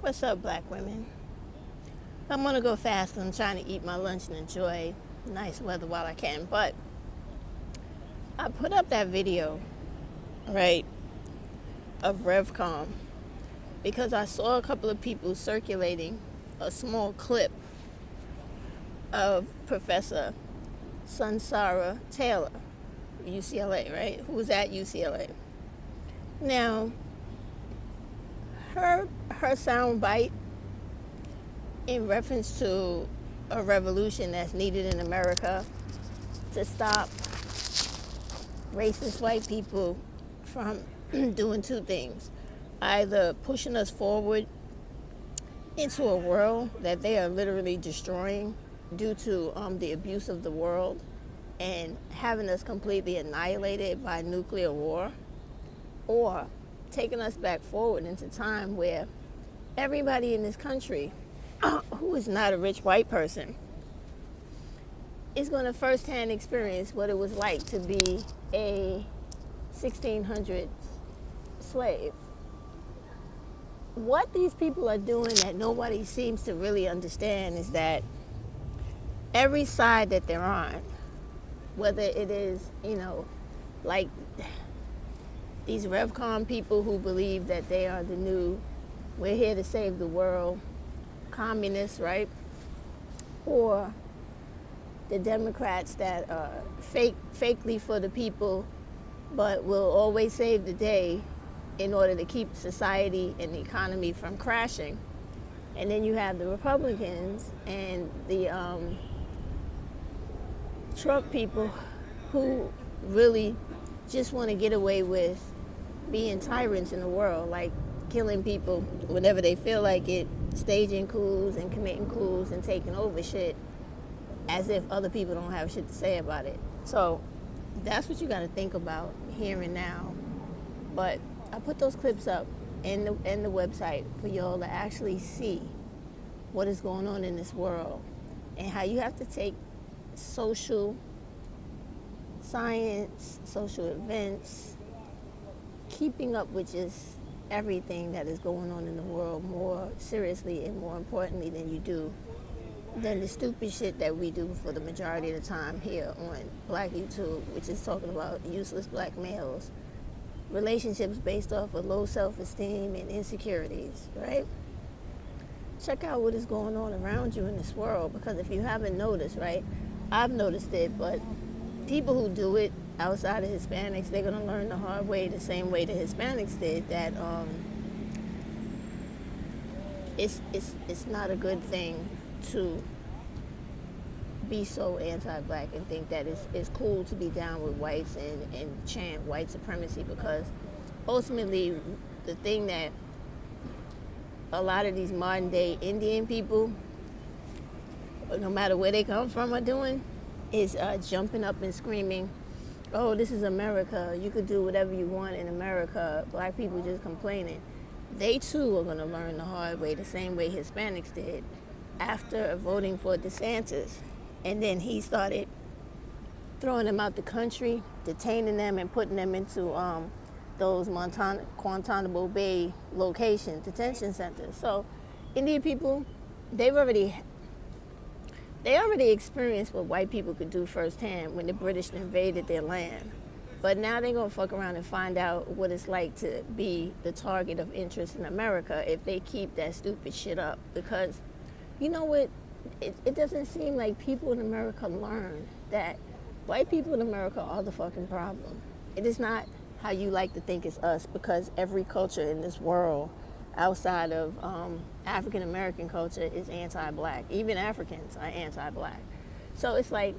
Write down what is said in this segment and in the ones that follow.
What's up, black women? I'm gonna go fast 'cause I'm trying to eat my lunch and enjoy nice weather while I can. But I put up that video, right, of RevCom because I saw a couple of people circulating a small clip of Professor Sunsara Taylor, UCLA, right, who was at UCLA. Now, her sound bite in reference to a revolution that's needed in America to stop racist white people from doing two things: either pushing us forward into a world that they are literally destroying due to the abuse of the world and having us completely annihilated by nuclear war, or taking us back forward into time where everybody in this country who is not a rich white person is going to firsthand experience what it was like to be a 1600s slave. What these people are doing that nobody seems to really understand is that every side that they're on, whether it is, like these RevCom people who believe that they are the new, we're here to save the world, communists, right? Or the Democrats that are fakely for the people, but will always save the day in order to keep society and the economy from crashing. And then you have the Republicans and the Trump people who really just want to get away with being tyrants in the world, like killing people whenever they feel like it, staging coups and committing coups and taking over shit as if other people don't have shit to say about it. So that's what you got to think about here and now. But I put those clips up in the website for y'all to actually see what is going on in this world and how you have to take social science, social events, keeping up with just everything that is going on in the world more seriously and more importantly than the stupid shit that we do for the majority of the time here on Black YouTube, which is talking about useless black males, relationships based off of low self-esteem and insecurities, right? Check out what is going on around you in this world, because if you haven't noticed, right, I've noticed it, but people who do it outside of Hispanics, they're going to learn the hard way, the same way the Hispanics did, that it's not a good thing to be so anti-black and think that it's cool to be down with whites and chant white supremacy, because ultimately the thing that a lot of these modern day Indian people, no matter where they come from, are doing is jumping up and screaming, oh, this is America, you could do whatever you want in America, black people just complaining. They too are going to learn the hard way, the same way Hispanics did after voting for DeSantis. And then he started throwing them out the country, detaining them and putting them into those Guantanamo Bay location detention centers. So Indian people, they already experienced what white people could do firsthand when the British invaded their land. But now they're going to fuck around and find out what it's like to be the target of interest in America if they keep that stupid shit up. Because, you know what, it doesn't seem like people in America learn that white people in America are the fucking problem. It is not how you like to think it's us, because every culture in this world outside of African American culture is anti-black. Even Africans are anti-black. So it's like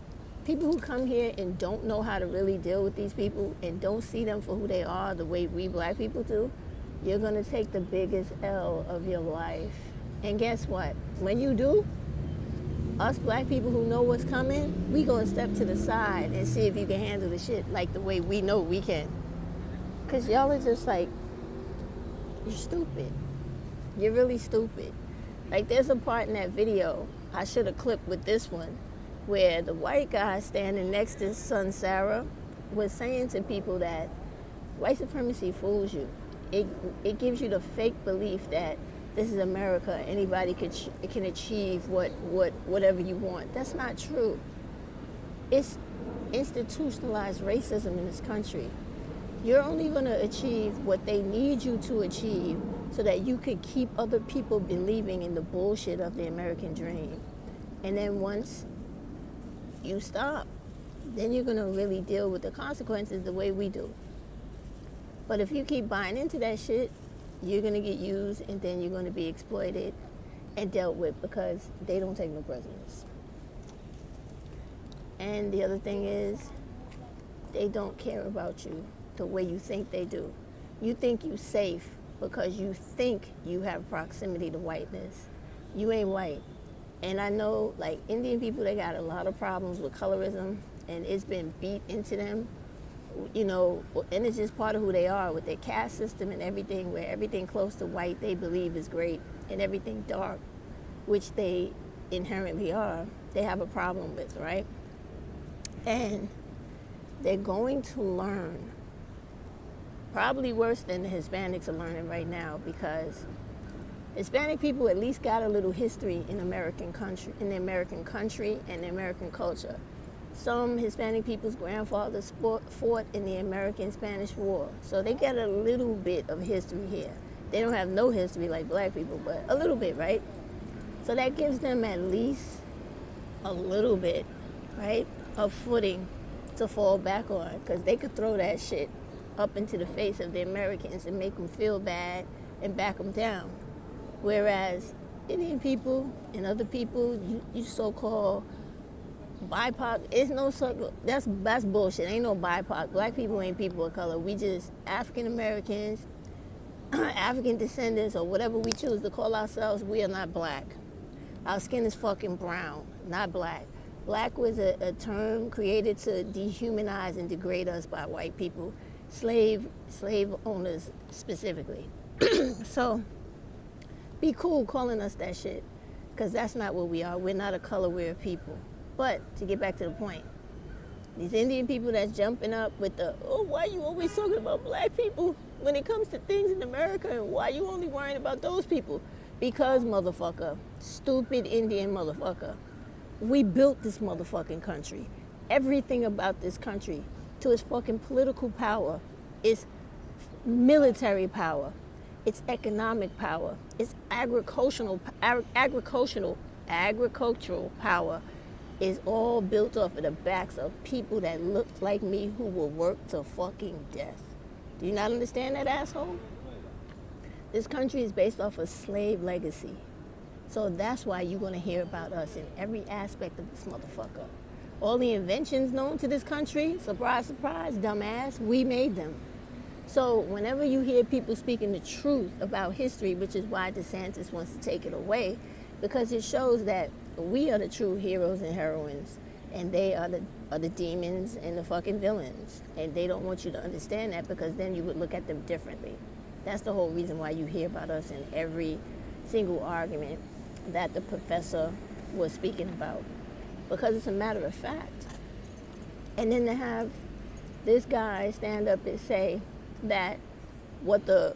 people who come here and don't know how to really deal with these people and don't see them for who they are the way we black people do, you're going to take the biggest L of your life. And guess what? When you do, us black people who know what's coming, we going to step to the side and see if you can handle the shit like the way we know we can. Because y'all are just like, you're stupid. You're really stupid. Like, there's a part in that video, I should have clipped with this one, where the white guy standing next to Sunsara was saying to people that white supremacy fools you. It gives you the fake belief that this is America. Anybody can achieve whatever you want. That's not true. It's institutionalized racism in this country. You're only going to achieve what they need you to achieve so that you could keep other people believing in the bullshit of the American dream. And then once you stop, then you're going to really deal with the consequences the way we do. But if you keep buying into that shit, you're going to get used, and then you're going to be exploited and dealt with because they don't take no prisoners. And the other thing is, they don't care about you the way you think they do. You think you're safe because you think you have proximity to whiteness. You ain't white. And I know, like, Indian people, they got a lot of problems with colorism, and it's been beat into them, you know, and it's just part of who they are with their caste system and everything, where everything close to white they believe is great, and everything dark, which they inherently are, they have a problem with, right? And they're going to learn, probably worse than the Hispanics are learning right now, because Hispanic people at least got a little history in the American country and the American culture. Some Hispanic people's grandfathers fought in the American-Spanish War, so they got a little bit of history here. They don't have no history like black people, but a little bit, right? So that gives them at least a little bit, right, of footing to fall back on, because they could throw that shit up into the face of the Americans and make them feel bad and back them down. Whereas Indian people and other people, you so-called BIPOC, it's no circle. That's bullshit. Ain't no BIPOC. Black people ain't people of color. We just African Americans, African descendants, or whatever we choose to call ourselves. We are not black. Our skin is fucking brown, not black. Black was a term created to dehumanize and degrade us by white people, slave owners specifically. So be cool calling us that shit, because that's not what we are. We're not a color, we're a people. But to get back to the point, these Indian people that's jumping up with the, oh, why you always talking about black people when it comes to things in America, and why you only worrying about those people? Because, motherfucker, stupid Indian motherfucker, we built this motherfucking country. Everything about this country, to its fucking political power, its military power, its economic power, its agricultural power, is all built off of the backs of people that looked like me who will work to fucking death. Do you not understand that, asshole? This country is based off of slave legacy. So that's why you're going to hear about us in every aspect of this motherfucker. All the inventions known to this country, surprise, surprise, dumbass, we made them. So whenever you hear people speaking the truth about history, which is why DeSantis wants to take it away, because it shows that we are the true heroes and heroines, and they are the demons and the fucking villains. And they don't want you to understand that, because then you would look at them differently. That's the whole reason why you hear about us in every single argument that the professor was speaking about, because it's a matter of fact. And then to have this guy stand up and say that what the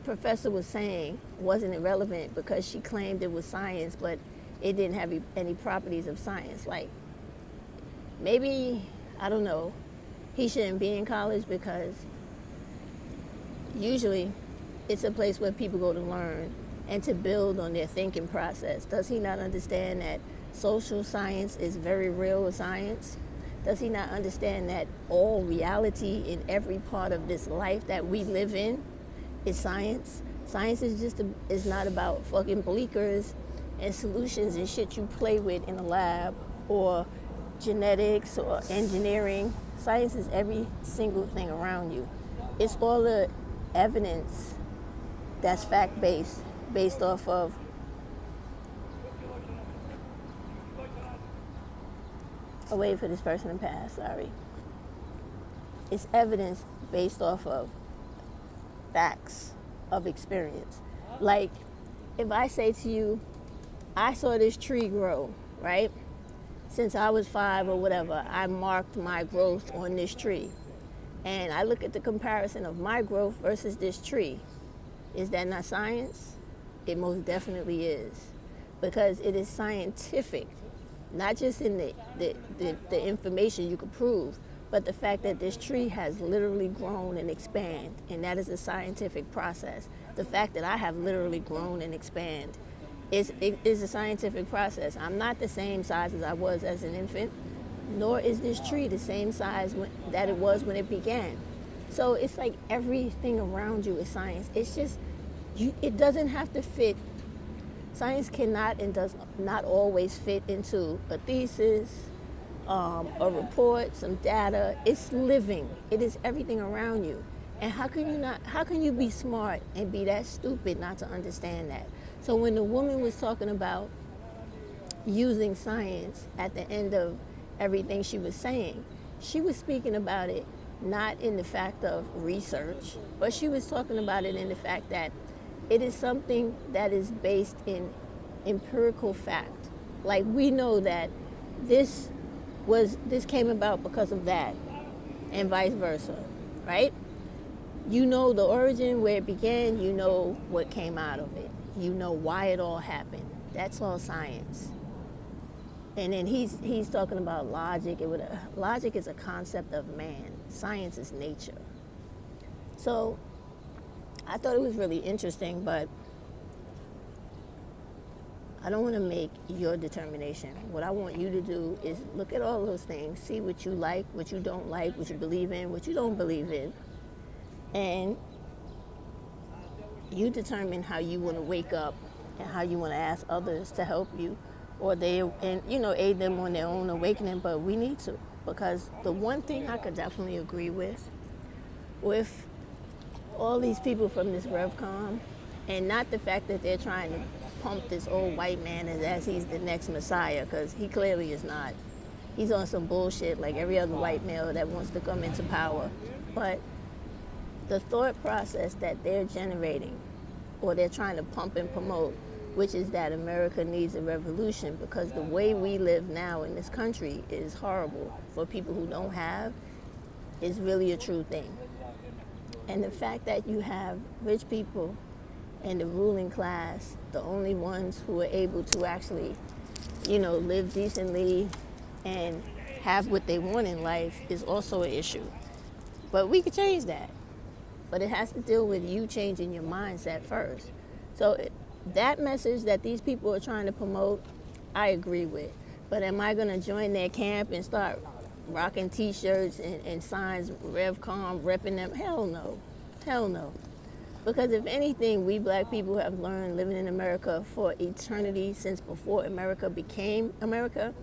professor was saying wasn't irrelevant because she claimed it was science, but it didn't have any properties of science. Like, maybe, I don't know, he shouldn't be in college, because usually it's a place where people go to learn and to build on their thinking process. Does he not understand that social science is very real science? Does he not understand that all reality in every part of this life that we live in is science? Science is not about fucking bleakers and solutions and shit you play with in a lab, or genetics or engineering. Science is every single thing around you. It's all the evidence that's fact-based, based off of a way for this person to pass, sorry. It's evidence based off of facts of experience. Like, if I say to you, I saw this tree grow, right? Since I was 5 or whatever, I marked my growth on this tree. And I look at the comparison of my growth versus this tree. Is that not science? It most definitely is. Because it is scientific, not just in the information you could prove, but the fact that this tree has literally grown and expanded, and that is a scientific process. The fact that I have literally grown and expanded is a scientific process. I'm not the same size as I was as an infant, nor is this tree the same size that it was when it began. So it's like everything around you is science. It's just, it doesn't have to fit. Science cannot and does not always fit into a thesis, a report, some data. It's living. It is everything around you. And how can you be smart and be that stupid not to understand that? So when the woman was talking about using science at the end of everything she was saying, she was speaking about it not in the fact of research, but she was talking about it in the fact that it is something that is based in empirical fact. Like, we know that this came about because of that, and vice versa, right? You know the origin, where it began, you know what came out of it. You know why it all happened. That's all science. And then he's talking about logic. Logic is a concept of man. Science is nature. So I thought it was really interesting, but I don't want to make your determination. What I want you to do is look at all those things, see what you like, what you don't like, what you believe in, what you don't believe in, and you determine how you want to wake up and how you want to ask others to help you, or aid them on their own awakening. But we need to, because the one thing I could definitely agree with all these people from this RevCom, and not the fact that they're trying to pump this old white man as he's the next messiah, because he clearly is not. He's on some bullshit like every other white male that wants to come into power. But the thought process that they're generating, or they're trying to pump and promote, which is that America needs a revolution, because the way we live now in this country is horrible for people who don't have, is really a true thing. And the fact that you have rich people and the ruling class, the only ones who are able to actually, live decently and have what they want in life, is also an issue. But we could change that. But it has to deal with you changing your mindset first. So that message that these people are trying to promote, I agree with. But am I going to join their camp and start rocking T-shirts and signs, RevCom, repping them? Hell no. Hell no. Because if anything, we black people have learned living in America for eternity, since before America became America,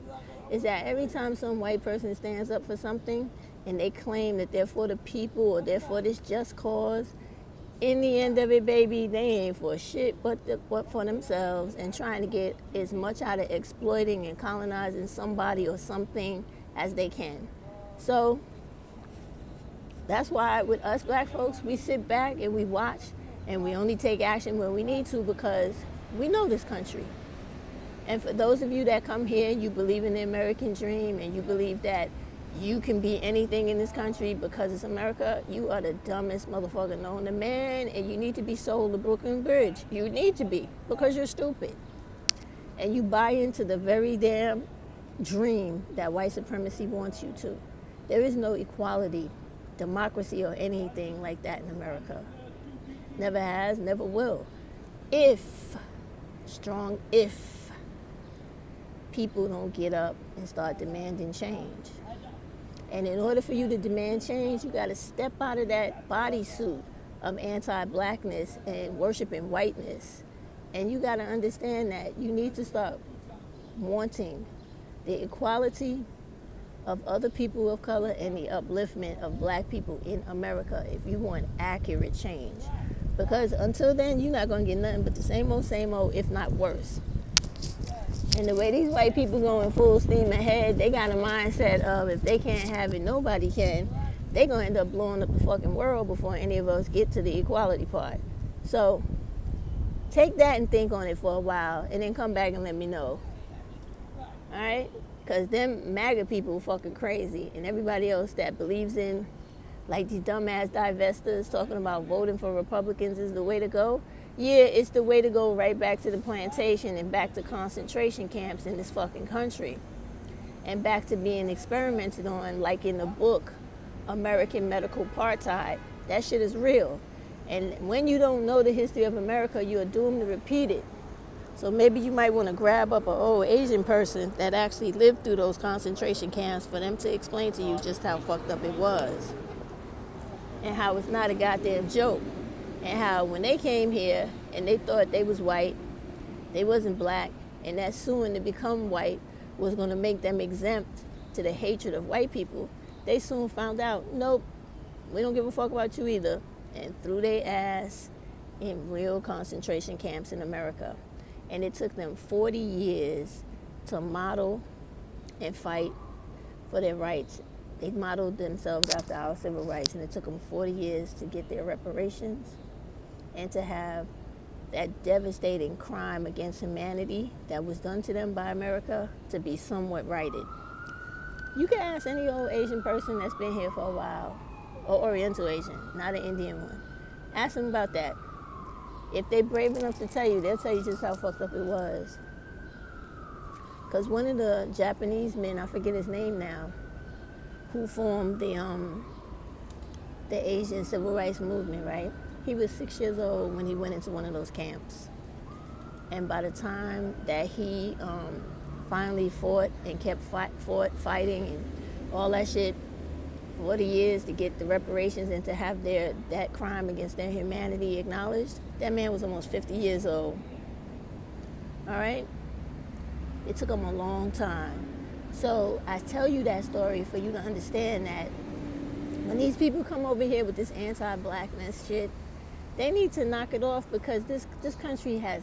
is that every time some white person stands up for something and they claim that they're for the people or they're for this just cause, in the end of it, baby, they ain't for shit but for themselves, and trying to get as much out of exploiting and colonizing somebody or something as they can. So that's why with us black folks, we sit back and we watch, and we only take action when we need to, because we know this country. And for those of you that come here, you believe in the American dream, and you believe that you can be anything in this country because it's America, you are the dumbest motherfucker known to man, and you need to be sold the Brooklyn Bridge. You need to be, because you're stupid. And you buy into the very damn dream that white supremacy wants you to. There is no equality, democracy, or anything like that in America. Never has, never will. If people don't get up and start demanding change. And in order for you to demand change, you got to step out of that bodysuit of anti-blackness and worshiping whiteness. And you got to understand that you need to start wanting the equality of other people of color and the upliftment of black people in America if you want accurate change. Because until then, you're not going to get nothing but the same old, if not worse. And the way these white people going full steam ahead, they got a mindset of, if they can't have it, nobody can. They're going to end up blowing up the fucking world before any of us get to the equality part. So take that and think on it for a while, and then come back and let me know. All right? Because them MAGA people fucking crazy, and everybody else that believes in, like these dumbass divestors talking about voting for Republicans is the way to go. Yeah, it's the way to go right back to the plantation and back to concentration camps in this fucking country. And back to being experimented on, like in the book, American Medical Apartheid. That shit is real. And when you don't know the history of America, you are doomed to repeat it. So maybe you might want to grab up an old Asian person that actually lived through those concentration camps for them to explain to you just how fucked up it was. And how it's not a goddamn joke. And how when they came here and they thought they was white, they wasn't black, and that soon to become white was going to make them exempt to the hatred of white people, they soon found out, nope, we don't give a fuck about you either, and threw their ass in real concentration camps in America. And it took them 40 years to model and fight for their rights. They modeled themselves after our civil rights, and it took them 40 years to get their reparations and to have that devastating crime against humanity that was done to them by America to be somewhat righted. You can ask any old Asian person that's been here for a while, or Oriental Asian, not an Indian one. Ask them about that. If they're brave enough to tell you, they'll tell you just how fucked up it was. Because one of the Japanese men, I forget his name now, who formed the Asian Civil Rights Movement, right? He was 6 years old when he went into one of those camps. And by the time that he finally fought and kept fighting and all that shit, 40 years to get the reparations and to have that crime against their humanity acknowledged, that man was almost 50 years old. All right? It took him a long time. So I tell you that story for you to understand that when these people come over here with this anti-blackness shit, they need to knock it off, because this country has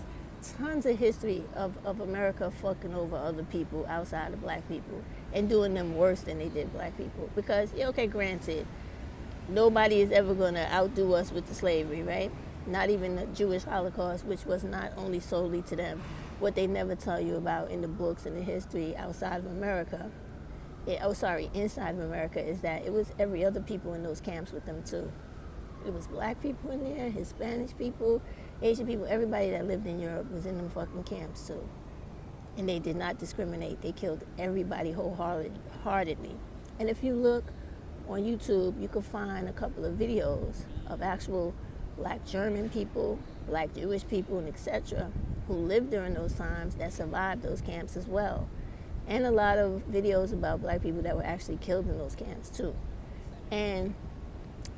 tons of history of America fucking over other people outside of black people and doing them worse than they did black people. Because, okay, granted, nobody is ever going to outdo us with the slavery, right? Not even the Jewish Holocaust, which was not only solely to them. What they never tell you about in the books and the history outside of America, inside of America, is that it was every other people in those camps with them too. It was black people in there, Hispanic people, Asian people, everybody that lived in Europe was in them fucking camps too. And they did not discriminate. They killed everybody wholeheartedly. And if you look on YouTube, you can find a couple of videos of actual black German people, black Jewish people, and etc., who lived during those times that survived those camps as well. And a lot of videos about black people that were actually killed in those camps too. And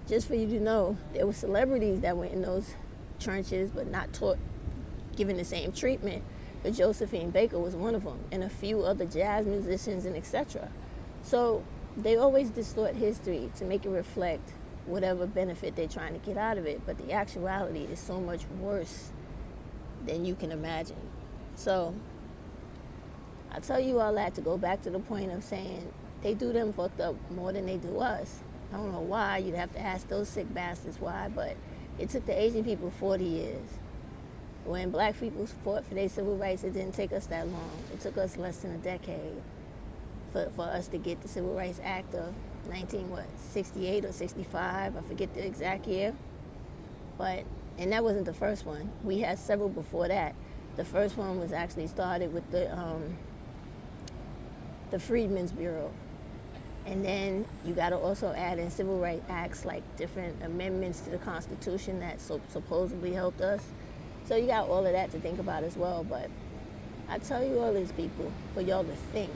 just for you to know, there were celebrities that were in those trenches but not given the same treatment. But Josephine Baker was one of them, and a few other jazz musicians and etc. So they always distort history to make it reflect whatever benefit they're trying to get out of it. But the actuality is so much worse than you can imagine. So I tell you all that to go back to the point of saying they do them fucked up more than they do us. I don't know why. You'd have to ask those sick bastards why, but it took the Asian people 40 years. When black people fought for their civil rights, it didn't take us that long. It took us less than a decade for us to get the Civil Rights Act of 68 or 65. I forget the exact year. And that wasn't the first one. We had several before that. The first one was actually started with the Freedmen's Bureau. And then you got to also add in civil rights acts, like different amendments to the Constitution that supposedly helped us. So you got all of that to think about as well. But I tell you all these people, for y'all to think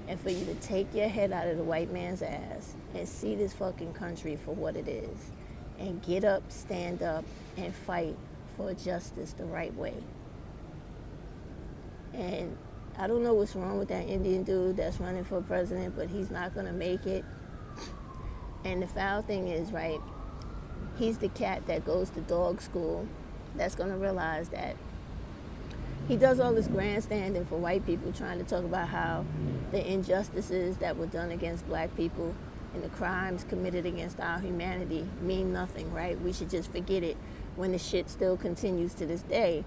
and for you to take your head out of the white man's ass and see this fucking country for what it is and get up, stand up, and fight for justice the right way. And I don't know what's wrong with that Indian dude that's running for president, but he's not going to make it. And the foul thing is, right, he's the cat that goes to dog school that's going to realize that he does all this grandstanding for white people, trying to talk about how the injustices that were done against black people and the crimes committed against our humanity mean nothing, right? We should just forget it, when the shit still continues to this day.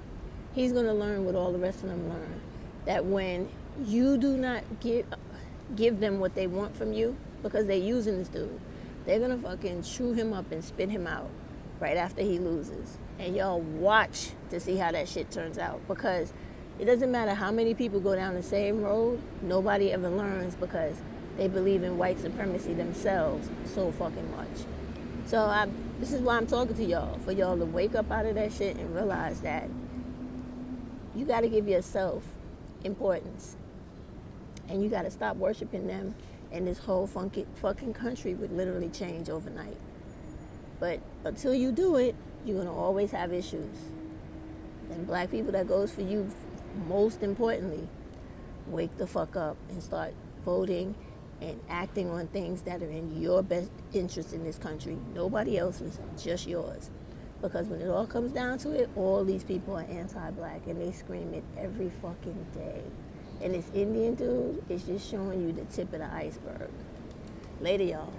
He's going to learn what all the rest of them learn, that when you do not give them what they want from you, because they're using this dude, they're going to fucking chew him up and spit him out. right after he loses. And y'all watch to see how that shit turns out, because it doesn't matter how many people go down the same road, nobody ever learns because they believe in white supremacy themselves so fucking much. So this is why I'm talking to y'all, for y'all to wake up out of that shit and realize that you got to give yourself importance. And you got to stop worshiping them, and this whole fucking country would literally change overnight. But until you do it, you're going to always have issues. And black people, that goes for you most importantly. Wake the fuck up and start voting and acting on things that are in your best interest in this country. Nobody else's, just yours. Because when it all comes down to it, all these people are anti-black, and they scream it every fucking day. And this Indian dude is just showing you the tip of the iceberg. Later, y'all.